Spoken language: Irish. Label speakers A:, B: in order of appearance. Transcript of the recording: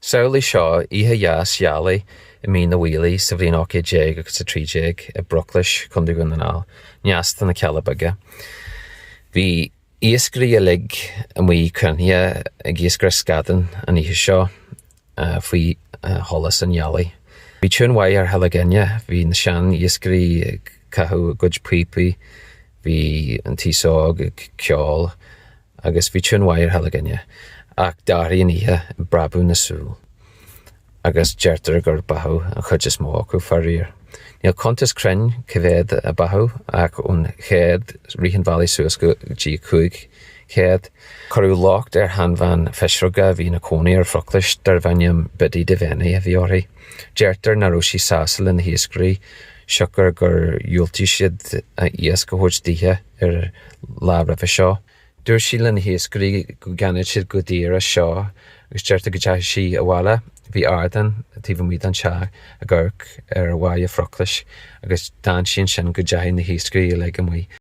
A: Saola seo ihe jaas jaala I mí na bhílaí sa bhríon 8 agus sa 3 I Bruckless chun go na ná neasta na cealabaige. Bhí iascairí a lig mí crunne ag iascar scadan an ihe seo faoi tholas an jaala. Bhí tún waith ar halaginne, bhí na sean iascairí cathú gud puipi, bhí an tíosóg ag ceol, agus bhí tún waith ar halaginne. Ach darí an ihe brabú na súl. Agus deirtar gur bathú an chud is mó acu farír. Níl contas crinn cyfed a bathú ach ón chéad rihan bhailí suas go dí cúig chéad. Corú locht ar hanbhan feisruga bhí na cónaí ar Bruckless dar bhainneam bidí de bhéna a bhí orthaí. Deirtar na róisí sásal in hiascarí seocar gur dúiltí siad a ías go thuirt dithe ar labhra bheith seo. Dúir sí le na hiascarí go ganad siad go dtíar a seo agus deirtar go deith sí a bhla. Bhí ardan tíomh míad an teag a ggurc ar bhaid a Bruckless agus dáin sin go deith na hiascarí le go mí.